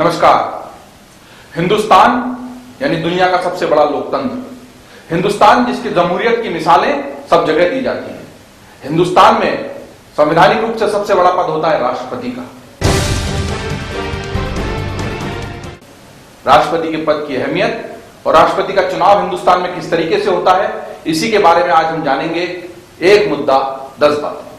नमस्कार। हिंदुस्तान यानी दुनिया का सबसे बड़ा लोकतंत्र, हिंदुस्तान जिसकी जमहूरियत की मिसालें सब जगह दी जाती हैं। हिंदुस्तान में संवैधानिक रूप से सबसे बड़ा पद होता है राष्ट्रपति का। राष्ट्रपति के पद की अहमियत और राष्ट्रपति का चुनाव हिंदुस्तान में किस तरीके से होता है, इसी के बारे में आज हम जानेंगे। एक मुद्दा 10 बातें।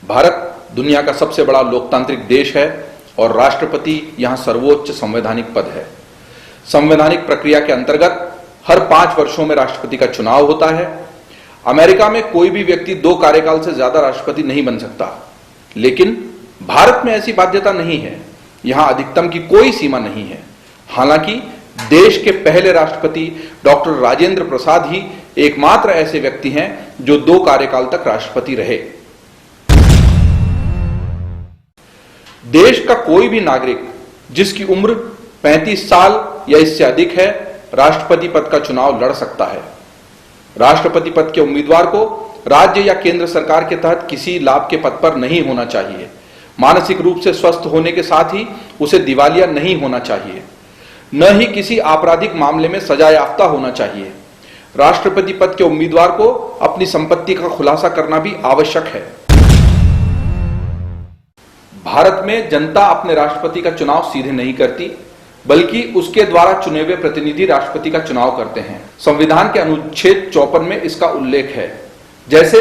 भारत दुनिया का सबसे बड़ा लोकतांत्रिक देश है और राष्ट्रपति यहां सर्वोच्च संवैधानिक पद है। संवैधानिक प्रक्रिया के अंतर्गत हर 5 वर्षों में राष्ट्रपति का चुनाव होता है। अमेरिका में कोई भी व्यक्ति 2 कार्यकाल से ज्यादा राष्ट्रपति नहीं बन सकता, लेकिन भारत में ऐसी बाध्यता नहीं है। यहां अधिकतम की कोई सीमा नहीं है। हालांकि देश के पहले राष्ट्रपति डॉक्टर राजेंद्र प्रसाद ही एकमात्र ऐसे व्यक्ति हैं जो 2 कार्यकाल तक राष्ट्रपति रहे। देश का कोई भी नागरिक जिसकी उम्र 35 साल या इससे अधिक है, राष्ट्रपति पद का चुनाव लड़ सकता है। राष्ट्रपति पद के उम्मीदवार को राज्य या केंद्र सरकार के तहत किसी लाभ के पद पर नहीं होना चाहिए। मानसिक रूप से स्वस्थ होने के साथ ही उसे दिवालिया नहीं होना चाहिए, न ही किसी आपराधिक मामले में सजा याफ्ता होना चाहिए। राष्ट्रपति पद के उम्मीदवार को अपनी संपत्ति का खुलासा करना भी आवश्यक है। भारत में जनता अपने राष्ट्रपति का चुनाव सीधे नहीं करती, बल्कि उसके द्वारा चुने हुए प्रतिनिधि राष्ट्रपति का चुनाव करते हैं। संविधान के अनुच्छेद 54 में इसका उल्लेख है। जैसे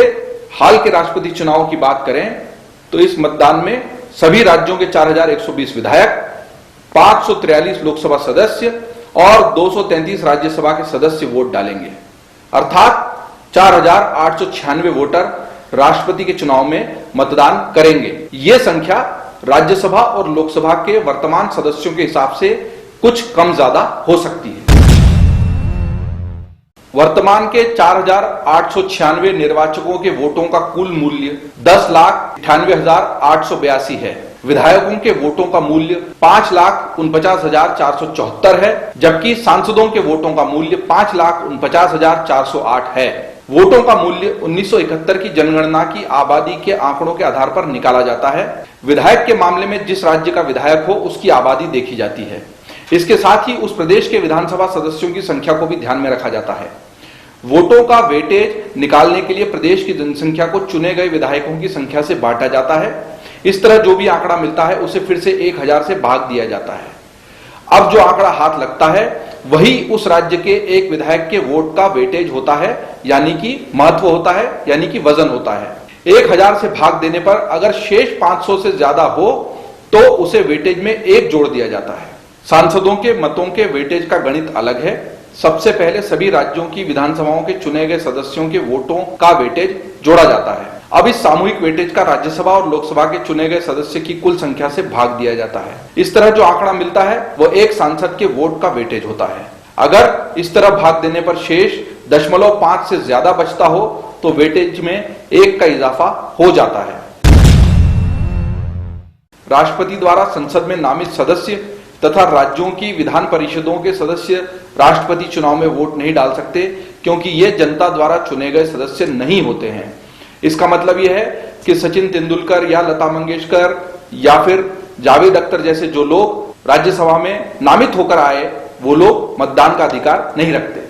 हाल के राष्ट्रपति चुनाव की बात करें तो इस मतदान में सभी राज्यों के 4120 विधायक, 543 लोकसभा सदस्य और 233 राज्यसभा के सदस्य वोट डालेंगे। अर्थात 4896 वोटर राष्ट्रपति के चुनाव में मतदान करेंगे। यह संख्या राज्यसभा और लोकसभा के वर्तमान सदस्यों के हिसाब से कुछ कम ज्यादा हो सकती है। वर्तमान के 4896 निर्वाचकों के वोटों का कुल मूल्य 10,98,882 है। विधायकों के वोटों का मूल्य 5,49,474 है, जबकि सांसदों के वोटों का मूल्य 5,49,408 है। वोटों का मूल्य 1971 की जनगणना की आबादी के आंकड़ों के आधार पर निकाला जाता है। विधायक के मामले में जिस राज्य का विधायक हो उसकी आबादी देखी जाती है। इसके साथ ही उस प्रदेश के विधानसभा सदस्यों की संख्या को भी ध्यान में रखा जाता है। वोटों का वेटेज निकालने के लिए प्रदेश की जनसंख्या को चुने गए विधायकों की संख्या से बांटा जाता है। इस तरह जो भी आंकड़ा मिलता है उसे फिर से 1000 से भाग दिया जाता है। अब जो आंकड़ा हाथ लगता है वही उस राज्य के एक विधायक के वोट का वेटेज होता है, यानी कि महत्व होता है, यानी कि वजन होता है। 1000 से भाग देने पर अगर शेष 500 से ज्यादा हो तो उसे वेटेज में 1 जोड़ दिया जाता है। सांसदों के मतों के वेटेज का गणित अलग है। सबसे पहले सभी राज्यों की विधानसभाओं के चुने गए सदस्यों के वोटों का वेटेज जोड़ा जाता है। अब इस सामूहिक वेटेज का राज्यसभा और लोकसभा के चुने गए सदस्य की कुल संख्या से भाग दिया जाता है। इस तरह जो आंकड़ा मिलता है वो एक सांसद के वोट का वेटेज होता है। अगर इस तरह भाग देने पर शेष 0.5 से ज्यादा बचता हो तो वेटेज में 1 का इजाफा हो जाता है। राष्ट्रपति द्वारा संसद में नामित सदस्य तथा राज्यों की विधान परिषदों के सदस्य राष्ट्रपति चुनाव में वोट नहीं डाल सकते, क्योंकि ये जनता द्वारा चुने गए सदस्य नहीं होते हैं। इसका मतलब यह है कि सचिन तेंदुलकर या लता मंगेशकर या फिर जावेद अख्तर जैसे जो लोग राज्यसभा में नामित होकर आए, वो लोग मतदान का अधिकार नहीं रखते।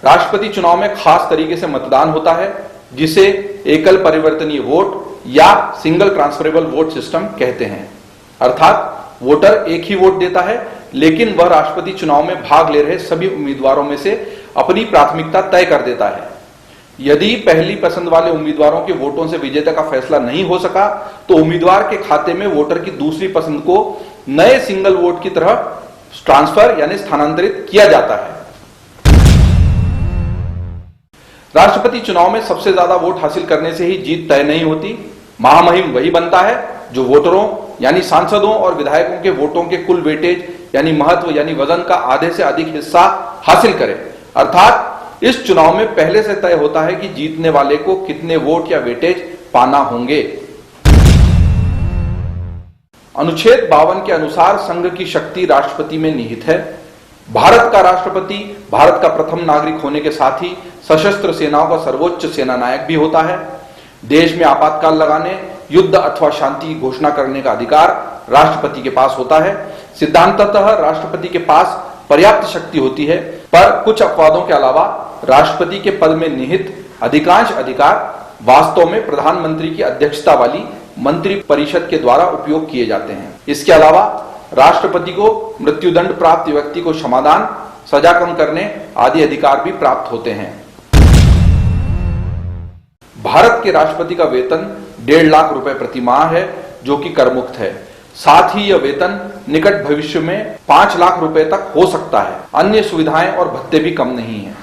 राष्ट्रपति चुनाव में खास तरीके से मतदान होता है, जिसे एकल परिवर्तनीय वोट या सिंगल ट्रांसफरेबल वोट सिस्टम कहते हैं। अर्थात वोटर एक ही वोट देता है, लेकिन वह राष्ट्रपति चुनाव में भाग ले रहे सभी उम्मीदवारों में से अपनी प्राथमिकता तय कर देता है। यदि पहली पसंद वाले उम्मीदवारों के वोटों से विजेता का फैसला नहीं हो सका तो उम्मीदवार के खाते में वोटर की दूसरी पसंद को नए सिंगल वोट की तरह ट्रांसफर यानी स्थानांतरित किया जाता है। राष्ट्रपति चुनाव में सबसे ज्यादा वोट हासिल करने से ही जीत तय नहीं होती। महामहिम वही बनता है जो वोटरों यानी सांसदों और विधायकों के वोटों के कुल वेटेज यानी महत्व यानी वजन का आधे से अधिक हिस्सा हासिल करे। अर्थात इस चुनाव में पहले से तय होता है कि जीतने वाले को कितने वोट या वेटेज पाना होंगे। अनुच्छेद 52 के अनुसार संघ की शक्ति राष्ट्रपति में निहित है। भारत का राष्ट्रपति भारत का प्रथम नागरिक होने के साथ ही सशस्त्र सेनाओं का सर्वोच्च सेनानायक भी होता है। देश में आपातकाल लगाने, युद्ध अथवा शांति की घोषणा करने का अधिकार राष्ट्रपति के पास होता है। सिद्धांततः राष्ट्रपति के पास पर्याप्त शक्ति होती है, पर कुछ अपवादों के अलावा राष्ट्रपति के पद में निहित अधिकांश अधिकार वास्तव में प्रधानमंत्री की अध्यक्षता वाली मंत्री परिषद के द्वारा उपयोग किए जाते हैं। इसके अलावा राष्ट्रपति को मृत्युदंड प्राप्त व्यक्ति को क्षमादान, सजा कम करने आदि अधिकार भी प्राप्त होते हैं। भारत के राष्ट्रपति का वेतन 1.5 लाख रुपए प्रति माह है, जो कि कर मुक्त है। साथ ही यह वेतन निकट भविष्य में 5 लाख रुपए तक हो सकता है। अन्य सुविधाएं और भत्ते भी कम नहीं है।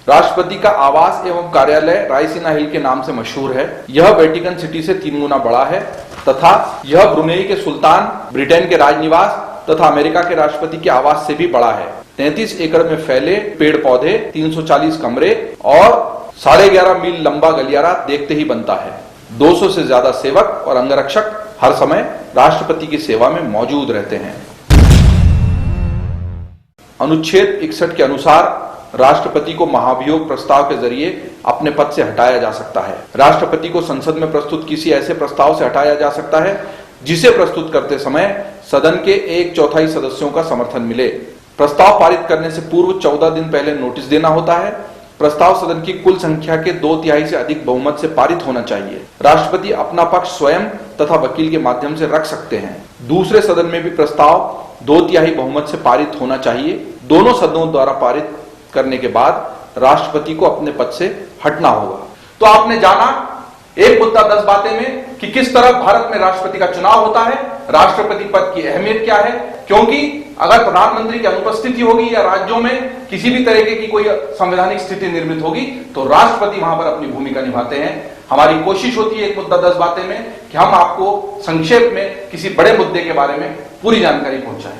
राष्ट्रपति का आवास एवं कार्यालय रायसीना हिल के नाम से मशहूर है। यह वेटिकन सिटी से 3 गुना बड़ा है तथा यह ब्रुनेई के सुल्तान, ब्रिटेन के राजनिवास तथा अमेरिका के राष्ट्रपति के आवास से भी बड़ा है। 33 एकड़ में फैले पेड़ पौधे, 340 कमरे और 11.5 मील लंबा गलियारा देखते ही बनता है। 200 से ज्यादा सेवक और अंगरक्षक हर समय राष्ट्रपति की सेवा में मौजूद रहते हैं। अनुच्छेद 61 के अनुसार राष्ट्रपति को महाभियोग प्रस्ताव के जरिए अपने पद से हटाया जा सकता है। राष्ट्रपति को संसद में प्रस्तुत किसी ऐसे प्रस्ताव से हटाया जा सकता है जिसे प्रस्तुत करते समय सदन के 1/4 सदस्यों का समर्थन मिले। प्रस्ताव पारित करने से पूर्व 14 दिन पहले नोटिस देना होता है। प्रस्ताव सदन की कुल संख्या के 2/3 से अधिक बहुमत से पारित होना चाहिए। राष्ट्रपति अपना पक्ष स्वयं तथा वकील के माध्यम से रख सकते हैं। दूसरे सदन में भी प्रस्ताव 2/3 बहुमत से पारित होना चाहिए। दोनों सदनों द्वारा पारित करने के बाद राष्ट्रपति को अपने पद से हटना होगा। तो आपने जाना एक मुद्दा 10 बातें में कि किस तरह भारत में राष्ट्रपति का चुनाव होता है, राष्ट्रपति पद की अहमियत क्या है, क्योंकि अगर प्रधानमंत्री की अनुपस्थिति होगी या राज्यों में किसी भी तरीके की कोई संवैधानिक स्थिति निर्मित होगी तो राष्ट्रपति वहां पर अपनी भूमिका निभाते हैं। हमारी कोशिश होती है एक मुद्दा 10 बातें में कि हम आपको संक्षेप में किसी बड़े मुद्दे के बारे में पूरी जानकारी पहुंचाएं।